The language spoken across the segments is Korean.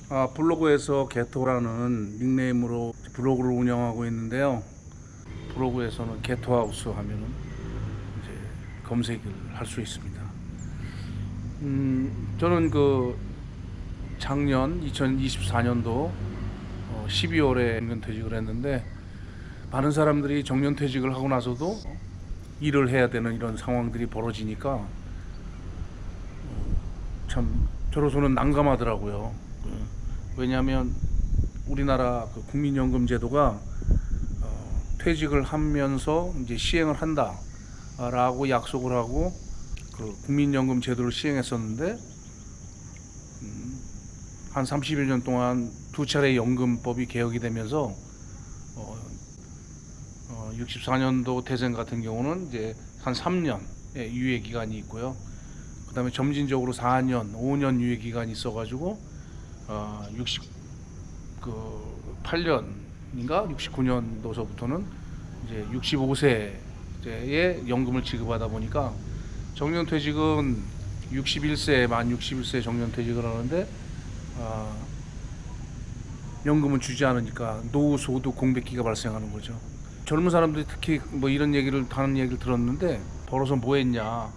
블로그에서 개토라는 닉네임으로 블로그를 운영하고 있는데요. 블로그에서는 개토하우스 하면은 이제 검색을 할 수 있습니다. 저는 작년 2024년도 12월에 정년퇴직을 했는데, 많은 사람들이 정년퇴직을 하고 나서도 일을 해야 되는 이런 상황들이 벌어지니까 참 저로서는 난감하더라고요. 왜냐하면 우리나라 국민연금 제도가 퇴직을 하면서 이제 시행을 한다라고 약속을 하고 국민연금 제도를 시행했었는데, 한 30여 년 동안 두 차례 연금법이 개혁이 되면서 64년도 대생 같은 경우는 이제 한 3년 유예 기간이 있고요. 그다음에 점진적으로 4년, 5년 유예 기간이 있어가지고 68년인가 69년도서부터는 이제 65세에 연금을 지급하다 보니까, 정년퇴직은 61세 만 61세 정년퇴직을 하는데 연금은 주지 않으니까 노후 소득 공백기가 발생하는 거죠. 젊은 사람들이 특히 뭐 이런 얘기를 하는 얘기를 들었는데, 벌어서 뭐 했냐,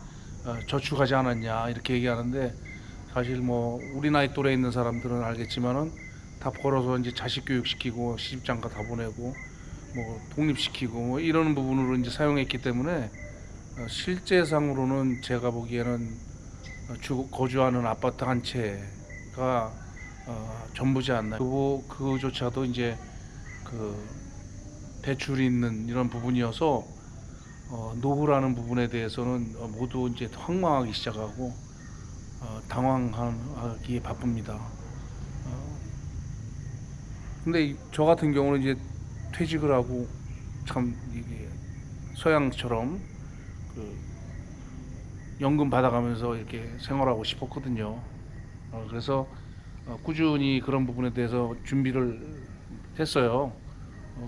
저축하지 않았냐 이렇게 얘기하는데, 사실 뭐 우리 나이 또래에 있는 사람들은 알겠지만은 다 벌어서 이제 자식 교육시키고 시집장가 다 보내고 뭐 독립시키고 뭐 이런 부분으로 이제 사용했기 때문에, 실제상으로는 제가 보기에는 거주하는 아파트 한 채가 전부지 않나. 그거조차도 이제 대출이 있는 이런 부분이어서 노후라는 부분에 대해서는 모두 이제 황망하기 시작하고 당황하기에 바쁩니다. 근데 저 같은 경우는 이제 퇴직을 하고 참 이게 서양처럼 연금 받아가면서 이렇게 생활하고 싶었거든요. 그래서 꾸준히 그런 부분에 대해서 준비를 했어요.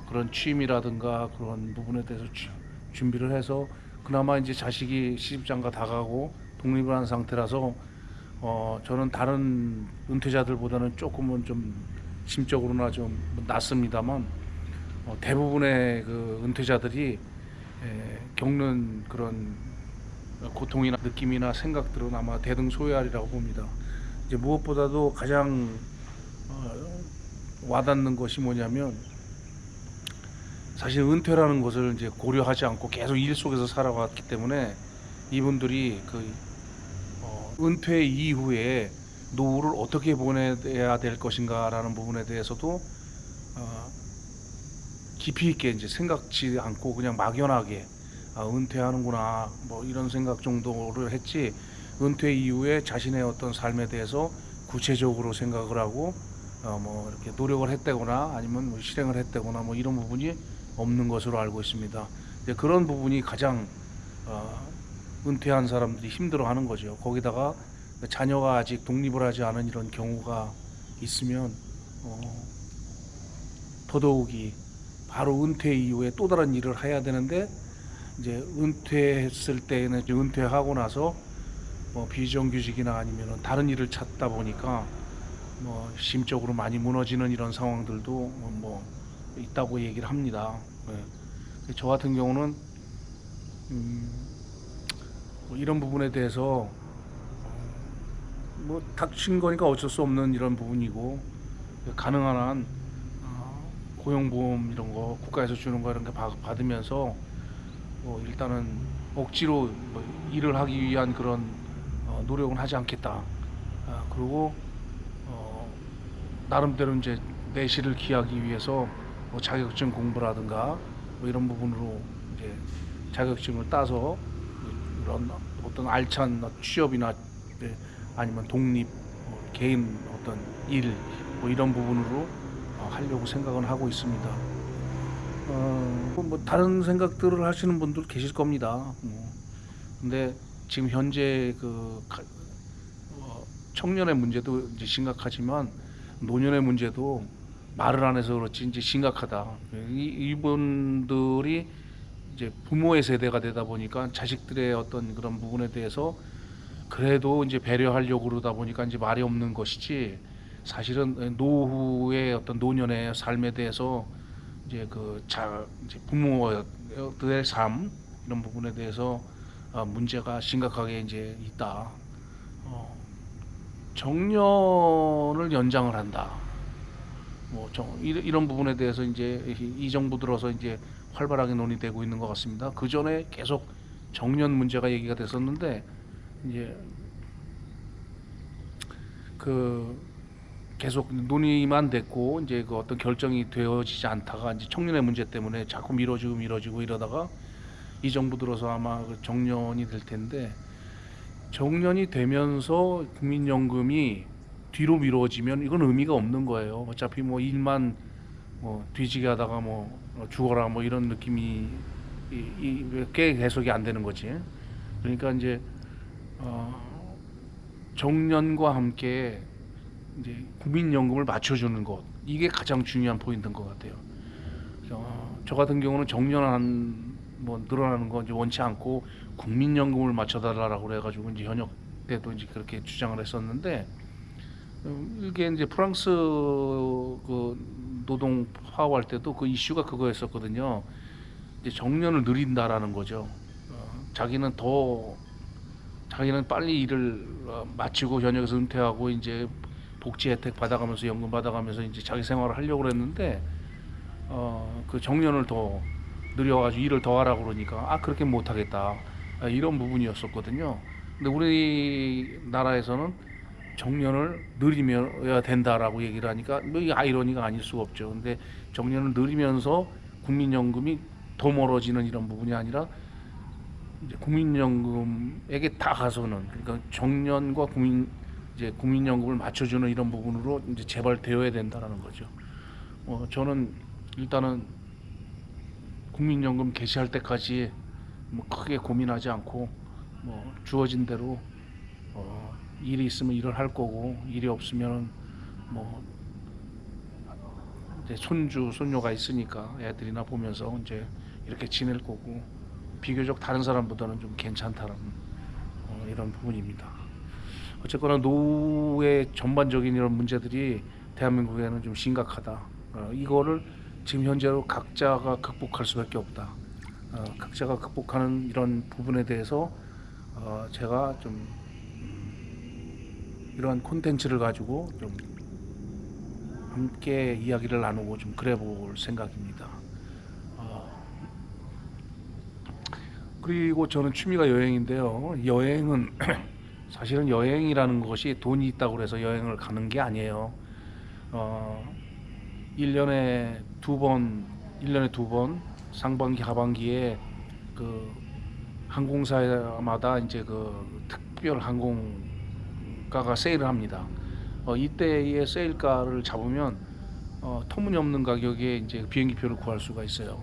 그런 취미라든가 그런 부분에 대해서 준비를 해서 그나마 이제 자식이 시집장가 다 가고 독립을 한 상태라서 저는 다른 은퇴자들보다는 조금은 좀 심적으로나 좀 낫습니다만, 대부분의 은퇴자들이 겪는 그런 고통이나 느낌이나 생각들은 아마 대등소이하리라고 봅니다. 이제 무엇보다도 가장 와닿는 것이 뭐냐면, 사실 은퇴라는 것을 이제 고려하지 않고 계속 일 속에서 살아왔기 때문에, 이분들이 은퇴 이후에 노후를 어떻게 보내야 될 것인가라는 부분에 대해서도 깊이 있게 이제 생각지 않고 그냥 막연하게 은퇴하는구나 뭐 이런 생각 정도를 했지, 은퇴 이후에 자신의 어떤 삶에 대해서 구체적으로 생각을 하고 뭐 이렇게 노력을 했다거나 아니면 뭐 실행을 했다거나 뭐 이런 부분이 없는 것으로 알고 있습니다. 이제 그런 부분이 가장 은퇴한 사람들이 힘들어하는 거죠. 거기다가 자녀가 아직 독립을 하지 않은 이런 경우가 있으면 더더욱이 바로 은퇴 이후에 또 다른 일을 해야 되는데, 이제 은퇴했을 때는 이제 은퇴하고 나서 뭐 비정규직이나 아니면 다른 일을 찾다 보니까 뭐 심적으로 많이 무너지는 이런 상황들도 뭐 있다고 얘기를 합니다. 저 같은 경우는 뭐 이런 부분에 대해서 뭐 닥친 거니까 어쩔 수 없는 이런 부분이고, 가능한 한 고용보험 이런 거 국가에서 주는 거 이런 거 받으면서 일단은 억지로 뭐 일을 하기 위한 그런 노력은 하지 않겠다. 그리고 나름대로 이제 내실을 기하기 위해서 뭐 자격증 공부라든가 뭐 이런 부분으로 이제 자격증을 따서 이런 어떤 알찬 취업이나 아니면 독립, 개인 어떤 일 뭐 이런 부분으로 하려고 생각은 하고 있습니다. 뭐 다른 생각들을 하시는 분들 계실 겁니다. 근데 지금 현재 청년의 문제도 이제 심각하지만, 노년의 문제도 말을 안 해서 그렇지 이제 심각하다. 이분들이 이제 부모의 세대가 되다 보니까 자식들의 어떤 그런 부분에 대해서 그래도 이제 배려하려고 그러다 보니까 이제 말이 없는 것이지, 사실은 노후의 어떤 노년의 삶에 대해서 이제 이제 부모들의 삶 이런 부분에 대해서 문제가 심각하게 이제 있다. 어, 정년을 연장을 한다. 이런 부분에 대해서 이제 이 정부 들어서 이제 활발하게 논의되고 있는 것 같습니다. 그 전에 계속 정년 문제가 얘기가 됐었는데 이제 그 계속 논의만 됐고 이제 그 어떤 결정이 되어지지 않다가 이제 청년의 문제 때문에 자꾸 미뤄지고 이러다가 이 정부 들어서 아마 그 정년이 될 텐데, 정년이 되면서 국민연금이 뒤로 미뤄지면 이건 의미가 없는 거예요. 어차피 뭐 일만 뒤지게 하다가 죽어라 이런 느낌이 꽤 해석이 안 되는 거지. 그러니까 이제 정년과 함께 이제 국민연금을 맞춰주는 것, 이게 가장 중요한 포인트인 것 같아요. 저 같은 경우는 정년 늘어나는 거 이제 원치 않고 국민연금을 맞춰달라고 그래가지고 이제 현역 때도 이제 그렇게 주장을 했었는데, 이게 이제 프랑스 그 노동 파업할 때도 그 이슈가 그거였었거든요. 이제 정년을 늘린다라는 거죠. 자기는 빨리 일을 마치고 현역에서 은퇴하고 이제 복지 혜택 받아가면서 연금 받아가면서 이제 자기 생활을 하려고 그랬는데 그 정년을 더 늘려가지고 일을 더 하라고 그러니까 그렇게 못하겠다, 이런 부분이었었거든요. 근데 우리나라에서는 정년을 늘리면 된다라고 얘기를 하니까 이 아이러니가 아닐 수가 없죠. 근데 정년을 늘리면서 국민연금이 더 멀어지는 이런 부분이 아니라 이제 국민연금에게 다 가서는, 그러니까 정년과 국민연금을 맞춰주는 이런 부분으로 이제 재발되어야 된다라는 거죠. 저는 일단은 국민연금 개시할 때까지 크게 고민하지 않고 주어진 대로 일이 있으면 일을 할 거고, 일이 없으면 이제 손녀가 있으니까 애들이나 보면서 이제 이렇게 지낼 거고, 비교적 다른 사람보다는 좀 괜찮다는 이런 부분입니다. 어쨌거나 노후의 전반적인 이런 문제들이 대한민국에는 좀 심각하다. 이거를 지금 현재로 각자가 극복할 수밖에 없다. 각자가 극복하는 이런 부분에 대해서 제가 좀 이러한 콘텐츠를 가지고 좀 함께 이야기를 나누고 좀 그래 볼 생각입니다. 그리고 저는 취미가 여행인데요. 여행은 사실은 여행이라는 것이 돈이 있다고 해서 여행을 가는 게 아니에요. 1년에 두 번 상반기 하반기에 그 항공사마다 이제 그 특별 항공가가 세일을 합니다. 이때의 세일가를 잡으면 터무니없는 가격에 이제 비행기표를 구할 수가 있어요.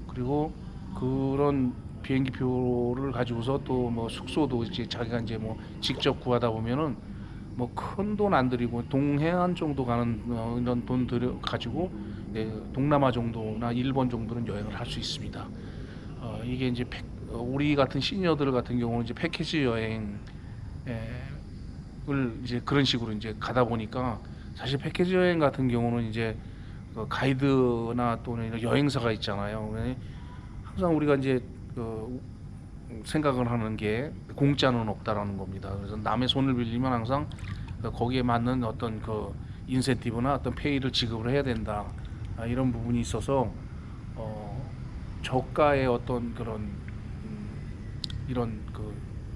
그리고 그런 비행기표를 가지고서 또 숙소도 이제 자기가 이제 직접 구하다 보면은 큰 돈 안 들이고 동해안 정도 가는 이런 돈 들여 가지고 동남아 정도나 일본 정도는 여행을 할 수 있습니다. 이게 이제 우리 같은 시니어들 같은 경우는 이제 패키지 여행을 이제 그런 식으로 이제 가다 보니까, 사실 패키지 여행 같은 경우는 이제 가이드나 또는 여행사가 있잖아요. 항상 우리가 이제 생각을 하는 게 공짜는 없다라는 겁니다. 그래서 남의 손을 빌리면 항상 거기에 맞는 어떤 그 인센티브나 어떤 페이를 지급을 해야 된다, 이런 부분이 있어서 저가의 어떤 그런 이런 그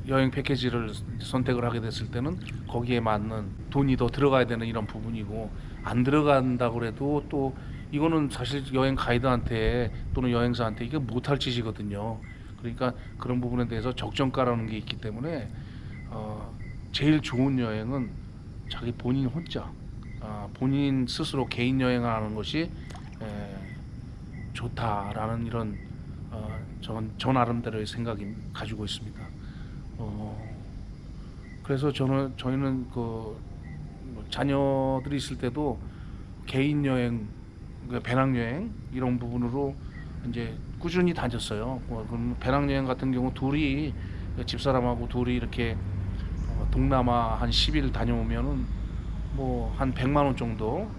여행 패키지를 선택을 하게 됐을 때는 거기에 맞는 돈이 더 들어가야 되는 이런 부분이고, 안 들어간다고 그래도 또 이거는 사실 여행 가이드한테 또는 여행사한테 이게 못할 짓이거든요. 그러니까 그런 부분에 대해서 적정가라는 게 있기 때문에 제일 좋은 여행은 자기 본인 혼자, 본인 스스로 개인 여행을 하는 것이 좋다라는 이런 저 나름대로의 생각이 가지고 있습니다. 그래서 저희는 자녀들이 있을 때도 개인 여행, 배낭여행 이런 부분으로 이제 꾸준히 다녔어요. 그럼 배낭여행 같은 경우 집사람하고 둘이 이렇게 동남아 한 10일 다녀오면은 뭐 한 100만 원 정도,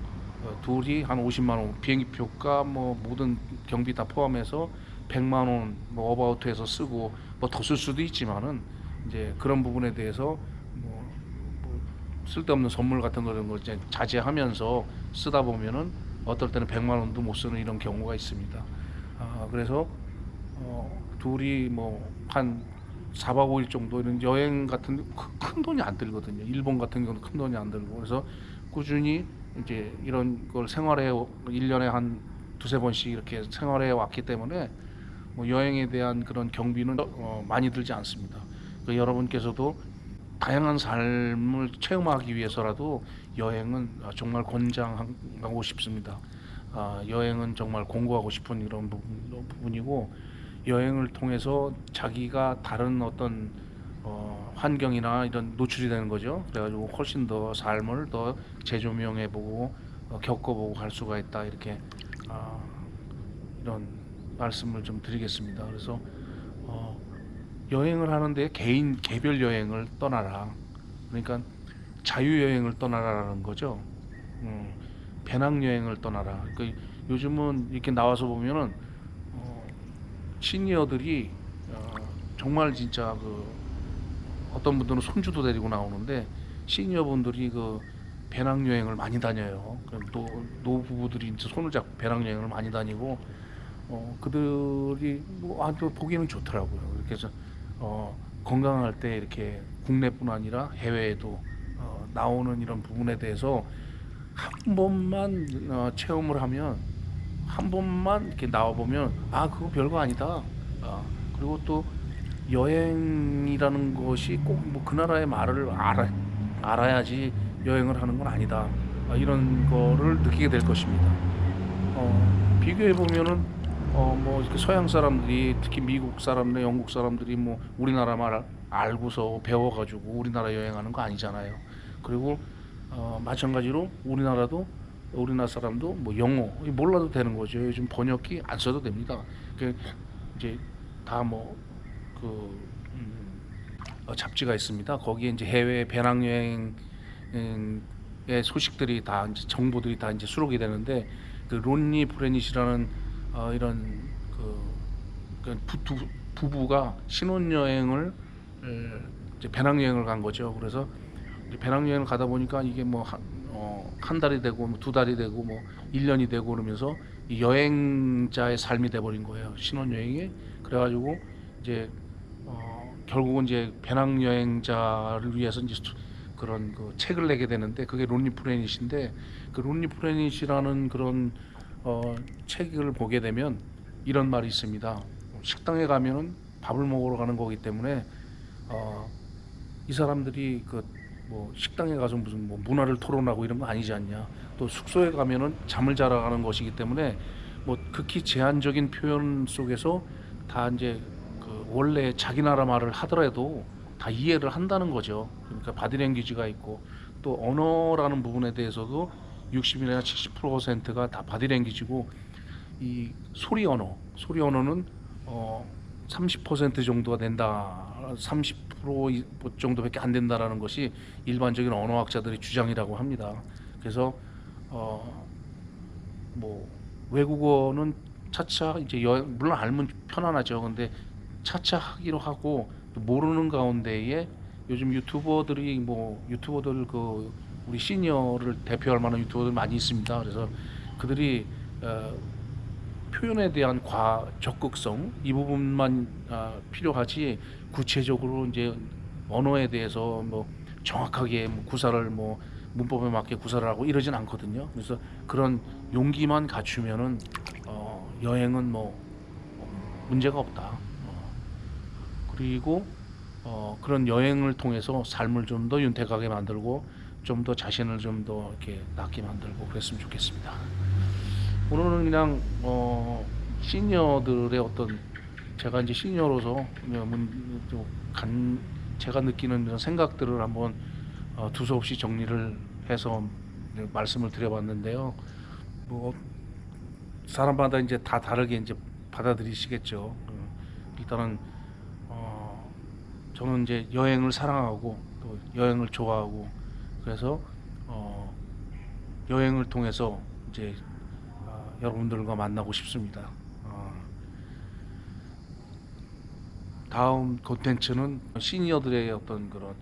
둘이 한 50만 원, 비행기표가 뭐 모든 경비 다 포함해서 100만 원 뭐 어바우트해서 쓰고, 뭐 더 쓸 수도 있지만은 이제 그런 부분에 대해서 뭐 쓸데없는 선물 같은 거 이런 거 이제 자제하면서 쓰다 보면은 어떨 때는 100만 원도 못 쓰는 이런 경우가 있습니다. 그래서 둘이 뭐 한 4박 5일 정도 이런 여행 같은 큰 돈이 안 들거든요. 일본 같은 경우는 큰 돈이 안 들고, 그래서 꾸준히 이제 이런 걸 생활해 1년에 한 두세 번씩 이렇게 생활해 왔기 때문에 뭐 여행에 대한 그런 경비는 많이 들지 않습니다. 그 여러분께서도 다양한 삶을 체험하기 위해서라도 여행은 정말 권장하고 싶습니다. 여행은 정말 공부하고 싶은 이런 부분이고, 여행을 통해서 자기가 다른 어떤 환경이나 이런 노출이 되는 거죠. 그래가지고 훨씬 더 삶을 더 재조명해보고 겪어보고 갈 수가 있다, 이렇게 아, 이런 말씀을 좀 드리겠습니다. 그래서 어, 여행을 하는데 개별 여행을 떠나라. 그러니까 자유 여행을 떠나라라는 거죠. 음, 배낭 여행을 떠나라. 그 요즘은 이렇게 나와서 보면은 어, 시니어들이 어, 정말 진짜 그 어떤 분들은 손주도 데리고 나오는데, 시니어 분들이 그 배낭 여행을 많이 다녀요. 또 노부부들이 이제 손을 잡고 배낭 여행을 많이 다니고, 그들이 뭐 아주 보기는 좋더라고요. 이렇게 해서 건강할 때 이렇게 국내뿐 아니라 해외에도 나오는 이런 부분에 대해서 한 번만 체험을 하면, 한 번만 이렇게 나와 보면 그거 별거 아니다. 그리고 또 여행이라는 것이 꼭 뭐 그 나라의 말을 알아야지 여행을 하는 건 아니다. 이런 거를 느끼게 될 것입니다. 비교해 보면은 뭐 이렇게 서양 사람들이, 특히 미국 사람들, 영국 사람들이 뭐 우리나라 말 알고서 배워가지고 우리나라 여행하는 거 아니잖아요. 그리고 마찬가지로 우리나라 사람도 뭐 영어 몰라도 되는 거죠. 요즘 번역기 안 써도 됩니다. 그 이제 다 뭐 그 잡지가 있습니다. 거기에 이제 해외 배낭여행의 소식들이 다 이제 정보들이 다 이제 수록이 되는데, 그 론리 프레닛이라는 이런 부부가 신혼여행을 이제 배낭여행을 간 거죠. 그래서 배낭여행을 가다 보니까 이게 뭐 한 달이 되고 뭐 두 달이 되고 뭐 1년이 되고 그러면서 이 여행자의 삶이 돼버린 거예요. 신혼여행이. 그래가지고 이제 결국은 이제 배낭여행자를 위해서 이제 그런 그 책을 내게 되는데, 그게 론리 프레닛인데, 그 론리 프레닛이라는 그런 책을 보게 되면 이런 말이 있습니다. 식당에 가면은 밥을 먹으러 가는 거기 때문에 이 사람들이 그 뭐 식당에 가서 무슨 뭐 문화를 토론하고 이런 거 아니지 않냐. 또 숙소에 가면은 잠을 자러 가는 것이기 때문에 뭐 극히 제한적인 표현 속에서 다 이제 그 원래 자기 나라 말을 하더라도 다 이해를 한다는 거죠. 그러니까 바디랭귀지가 있고, 또 언어라는 부분에 대해서도 60이나 70%가 다 바디랭귀지고, 이 소리 언어는 30% 정도가 된다, 30% 정도밖에 안 된다라는 것이 일반적인 언어학자들의 주장이라고 합니다. 그래서 뭐 외국어는 차차 이제 물론 알면 편안하죠. 근데 차차 하기로 하고, 모르는 가운데에 요즘 유튜버들 그 우리 시니어를 대표할 만한 유튜버들 많이 있습니다. 그래서 그들이 표현에 대한 적극성 이 부분만 필요하지, 구체적으로 이제 언어에 대해서 뭐 정확하게 뭐 구사를 뭐 문법에 맞게 구사를 하고 이러진 않거든요. 그래서 그런 용기만 갖추면은 여행은 뭐 문제가 없다. 그리고 그런 여행을 통해서 삶을 좀 더 윤택하게 만들고, 좀 더 자신을 좀 더 이렇게 낫게 만들고 그랬으면 좋겠습니다. 오늘은 그냥 시니어들의 어떤, 제가 이제 시니어로서 제가 느끼는 이런 생각들을 한번 두서없이 정리를 해서 말씀을 드려봤는데요. 뭐 사람마다 이제 다 다르게 이제 받아들이시겠죠. 일단은 저는 이제 여행을 사랑하고 또 여행을 좋아하고, 그래서 여행을 통해서 이제 여러분들과 만나고 싶습니다. 다음 콘텐츠는 시니어들의 어떤 그런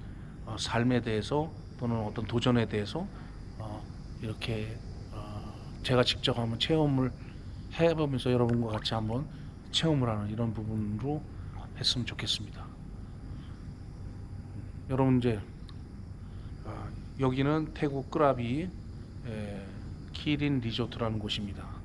삶에 대해서 또는 어떤 도전에 대해서 이렇게 제가 직접 한번 체험을 해보면서 여러분과 같이 한번 체험을 하는 이런 부분으로 했으면 좋겠습니다. 여러분 이제 여기는 태국 끄라비 키린 리조트라는 곳입니다.